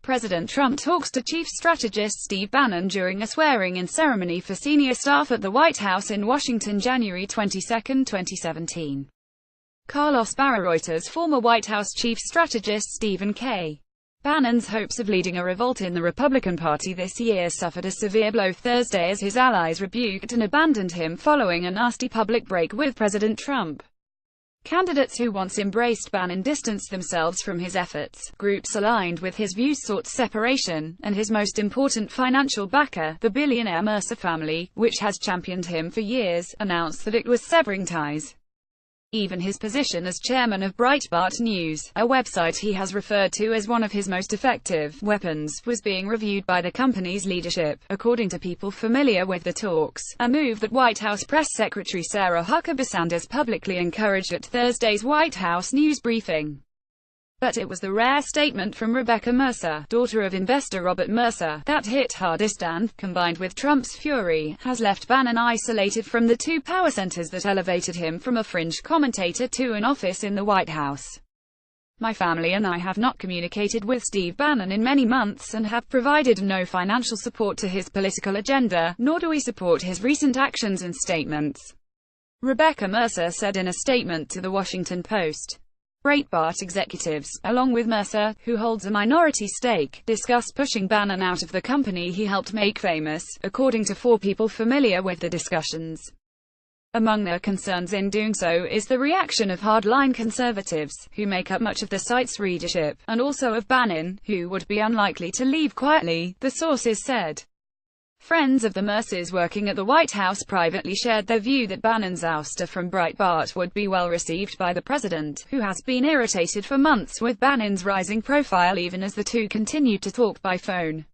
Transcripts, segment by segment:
President Trump talks to chief strategist Steve Bannon during a swearing-in ceremony for senior staff at the White House in Washington, January 22, 2017. Carlos Barrerota's former White House chief strategist Stephen K. Bannon's hopes of leading a revolt in the Republican Party this year suffered a severe blow Thursday as his allies rebuked and abandoned him following a nasty public break with President Trump. Candidates who once embraced Bannon distanced themselves from his efforts. Groups aligned with his views sought separation, and his most important financial backer, the billionaire Mercer family, which has championed him for years, announced that it was severing ties. Even his position as chairman of Breitbart News, a website he has referred to as one of his most effective weapons, was being reviewed by the company's leadership, according to people familiar with the talks, a move that White House Press Secretary Sarah Huckabee Sanders publicly encouraged at Thursday's White House news briefing. But it was the rare statement from Rebecca Mercer, daughter of investor Robert Mercer, that hit hardest and, combined with Trump's fury, has left Bannon isolated from the two power centers that elevated him from a fringe commentator to an office in the White House. My family and I have not communicated with Steve Bannon in many months and have provided no financial support to his political agenda, nor do we support his recent actions and statements, Rebecca Mercer said in a statement to The Washington Post. Breitbart executives, along with Mercer, who holds a minority stake, discussed pushing Bannon out of the company he helped make famous, according to four people familiar with the discussions. Among their concerns in doing so is the reaction of hardline conservatives, who make up much of the site's readership, and also of Bannon, who would be unlikely to leave quietly, the sources said. Friends of the Mercers working at the White House privately shared their view that Bannon's ouster from Breitbart would be well received by the president, who has been irritated for months with Bannon's rising profile even as the two continued to talk by phone.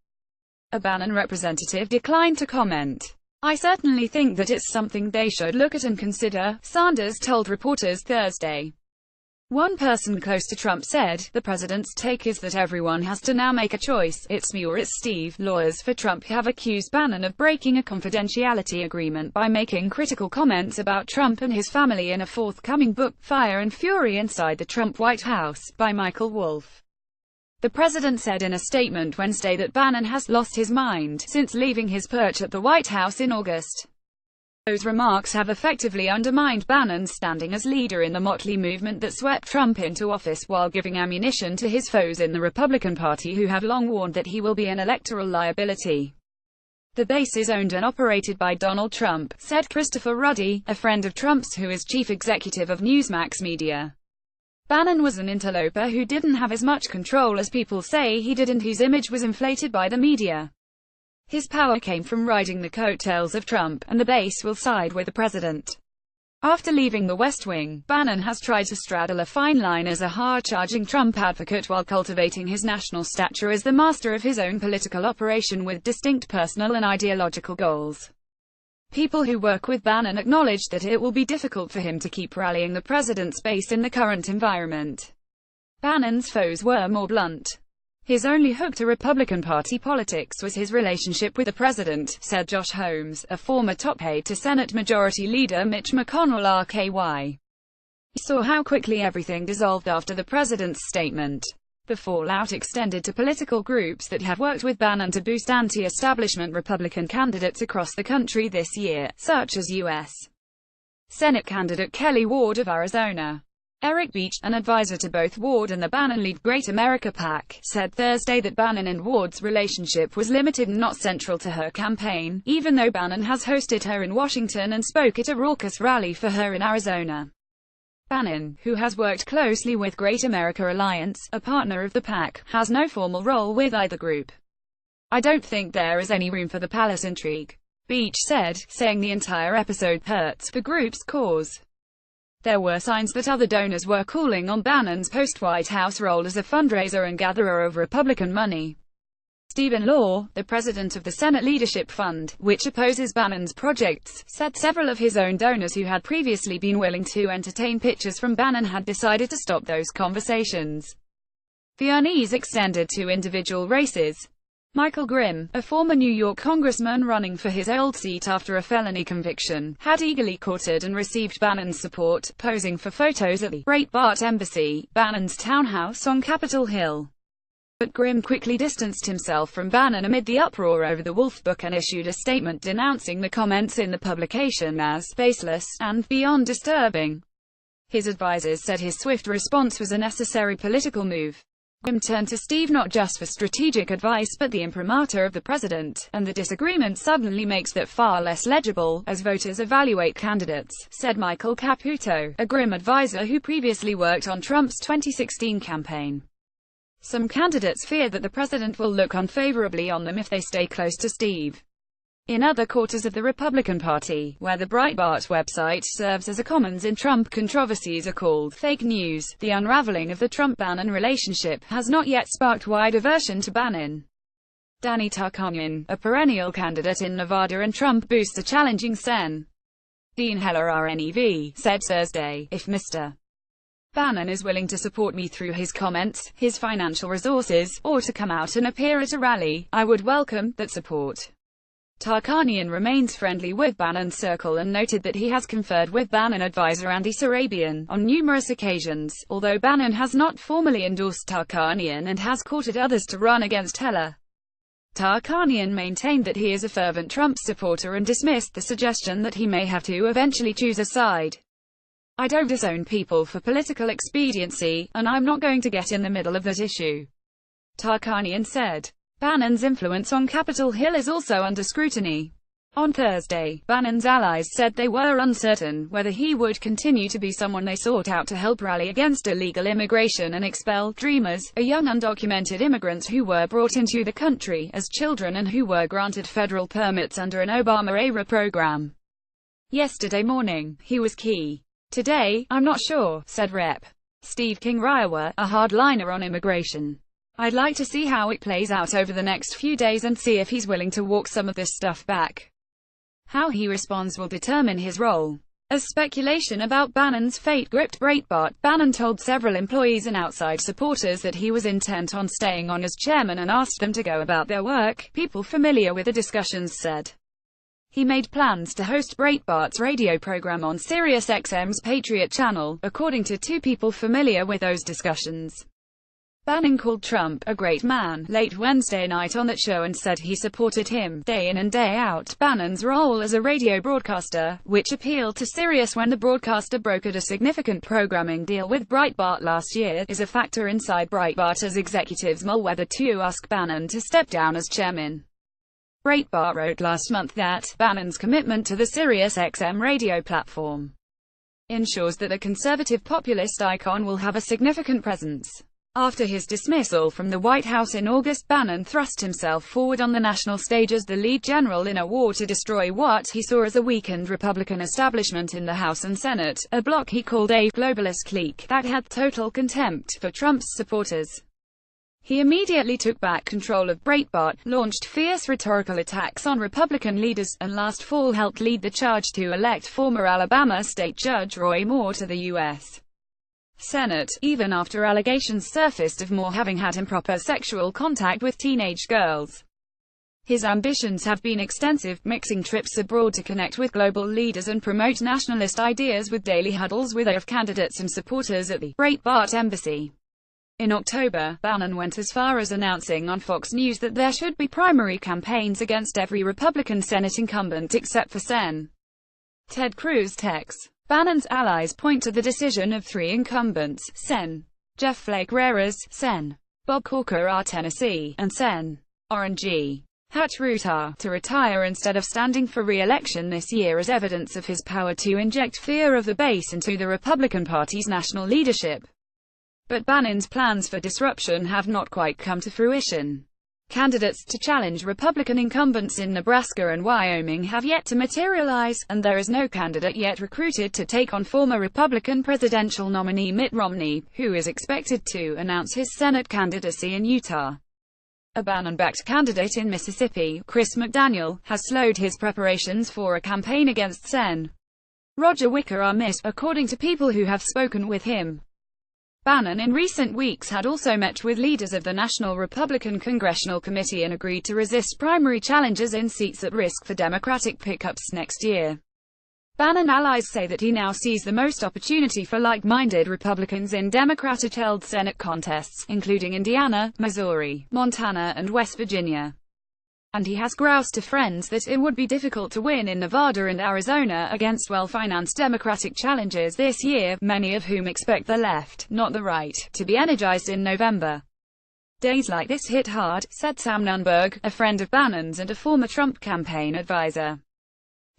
A Bannon representative declined to comment. "I certainly think that it's something they should look at and consider," Sanders told reporters Thursday. One person close to Trump said, "The president's take is that everyone has to now make a choice, it's me or it's Steve." Lawyers for Trump have accused Bannon of breaking a confidentiality agreement by making critical comments about Trump and his family in a forthcoming book, Fire and Fury Inside the Trump White House, by Michael Wolff. The president said in a statement Wednesday that Bannon has lost his mind since leaving his perch at the White House in August. Those remarks have effectively undermined Bannon's standing as leader in the motley movement that swept Trump into office, while giving ammunition to his foes in the Republican Party who have long warned that he will be an electoral liability. "The base is owned and operated by Donald Trump," said Christopher Ruddy, a friend of Trump's who is chief executive of Newsmax Media. Bannon was an interloper who didn't have as much control as people say he did and whose image was inflated by the media. His power came from riding the coattails of Trump, and the base will side with the president. After leaving the West Wing, Bannon has tried to straddle a fine line as a hard-charging Trump advocate while cultivating his national stature as the master of his own political operation with distinct personal and ideological goals. People who work with Bannon acknowledged that it will be difficult for him to keep rallying the president's base in the current environment. Bannon's foes were more blunt. His only hook to Republican Party politics was his relationship with the president, said Josh Holmes, a former top aide to Senate Majority Leader Mitch McConnell. RKY saw how quickly everything dissolved after the president's statement. The fallout extended to political groups that have worked with Bannon to boost anti-establishment Republican candidates across the country this year, such as U.S. Senate candidate Kelly Ward of Arizona. Eric Beach, an advisor to both Ward and the Bannon-led Great America PAC, said Thursday that Bannon and Ward's relationship was limited and not central to her campaign, even though Bannon has hosted her in Washington and spoke at a raucous rally for her in Arizona. Bannon, who has worked closely with Great America Alliance, a partner of the PAC, has no formal role with either group. "I don't think there is any room for the palace intrigue," Beach said, saying the entire episode hurts the group's cause. There were signs that other donors were calling on Bannon's post-White House role as a fundraiser and gatherer of Republican money. Stephen Law, the president of the Senate Leadership Fund, which opposes Bannon's projects, said several of his own donors who had previously been willing to entertain pitches from Bannon had decided to stop those conversations. The unease extended to individual races. Michael Grimm, a former New York congressman running for his old seat after a felony conviction, had eagerly courted and received Bannon's support, posing for photos at the Breitbart embassy, Bannon's townhouse on Capitol Hill. But Grimm quickly distanced himself from Bannon amid the uproar over the Wolf book and issued a statement denouncing the comments in the publication as baseless and beyond disturbing. His advisors said his swift response was a necessary political move. Grimm turned to Steve not just for strategic advice but the imprimatur of the president, and the disagreement suddenly makes that far less legible, as voters evaluate candidates, said Michael Caputo, a Grimm advisor who previously worked on Trump's 2016 campaign. Some candidates fear that the president will look unfavorably on them if they stay close to Steve. In other quarters of the Republican Party, where the Breitbart website serves as a commons in Trump controversies are called fake news, the unraveling of the Trump-Bannon relationship has not yet sparked wide aversion to Bannon. Danny Tarkanian, a perennial candidate in Nevada and Trump booster challenging Sen. Dean Heller RNEV, said Thursday, "If Mr. Bannon is willing to support me through his comments, his financial resources, or to come out and appear at a rally, I would welcome that support." Tarkanian remains friendly with Bannon's circle and noted that he has conferred with Bannon advisor Andy Sarabian on numerous occasions, although Bannon has not formally endorsed Tarkanian and has courted others to run against Heller. Tarkanian maintained that he is a fervent Trump supporter and dismissed the suggestion that he may have to eventually choose a side. "I don't disown people for political expediency, and I'm not going to get in the middle of that issue," Tarkanian said. Bannon's influence on Capitol Hill is also under scrutiny. On Thursday, Bannon's allies said they were uncertain whether he would continue to be someone they sought out to help rally against illegal immigration and expel Dreamers, a young undocumented immigrants who were brought into the country as children and who were granted federal permits under an Obama-era program. Yesterday morning, he was key. "Today, I'm not sure," said Rep. Steve King Riowa, a hardliner on immigration. "I'd like to see how it plays out over the next few days and see if he's willing to walk some of this stuff back. How he responds will determine his role." As speculation about Bannon's fate gripped Breitbart, Bannon told several employees and outside supporters that he was intent on staying on as chairman and asked them to go about their work, people familiar with the discussions said. He made plans to host Breitbart's radio program on SiriusXM's Patriot channel, according to two people familiar with those discussions. Bannon called Trump a great man late Wednesday night on that show and said he supported him day in and day out. Bannon's role as a radio broadcaster, which appealed to Sirius when the broadcaster brokered a significant programming deal with Breitbart last year, is a factor inside Breitbart as executives mull whether to ask Bannon to step down as chairman. Breitbart wrote last month that Bannon's commitment to the SiriusXM radio platform ensures that the conservative populist icon will have a significant presence. After his dismissal from the White House in August, Bannon thrust himself forward on the national stage as the lead general in a war to destroy what he saw as a weakened Republican establishment in the House and Senate, a bloc he called a globalist clique that had total contempt for Trump's supporters. He immediately took back control of Breitbart, launched fierce rhetorical attacks on Republican leaders, and last fall helped lead the charge to elect former Alabama State Judge Roy Moore to the U.S. Senate, even after allegations surfaced of Moore having had improper sexual contact with teenage girls. His ambitions have been extensive, mixing trips abroad to connect with global leaders and promote nationalist ideas with daily huddles with AF candidates and supporters at the Breitbart embassy. In October, Bannon went as far as announcing on Fox News that there should be primary campaigns against every Republican Senate incumbent except for Sen. Ted Cruz Tex. Bannon's allies point to the decision of three incumbents, Sen. Jeff Flake Rares, Sen. Bob Corker R. Tennessee, and Sen. RNG. Hatch Rutar, to retire instead of standing for re-election this year as evidence of his power to inject fear of the base into the Republican Party's national leadership. But Bannon's plans for disruption have not quite come to fruition. Candidates to challenge Republican incumbents in Nebraska and Wyoming have yet to materialize, and there is no candidate yet recruited to take on former Republican presidential nominee Mitt Romney, who is expected to announce his Senate candidacy in Utah. A Bannon-backed candidate in Mississippi, Chris McDaniel, has slowed his preparations for a campaign against Sen. Roger Wicker according to people who have spoken with him. Bannon in recent weeks had also met with leaders of the National Republican Congressional Committee and agreed to resist primary challenges in seats at risk for Democratic pickups next year. Bannon allies say that he now sees the most opportunity for like-minded Republicans in Democratic-held Senate contests, including Indiana, Missouri, Montana, and West Virginia. And he has groused to friends that it would be difficult to win in Nevada and Arizona against well-financed Democratic challengers this year, many of whom expect the left, not the right, to be energized in November. Days like this hit hard, said Sam Nunberg, a friend of Bannon's and a former Trump campaign advisor.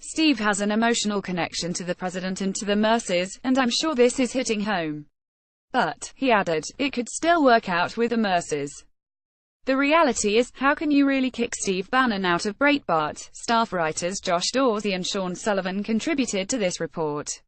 Steve has an emotional connection to the president and to the Merces, and I'm sure this is hitting home. But, he added, it could still work out with the Merces. The reality is, how can you really kick Steve Bannon out of Breitbart? Staff writers Josh Dorsey and Sean Sullivan contributed to this report.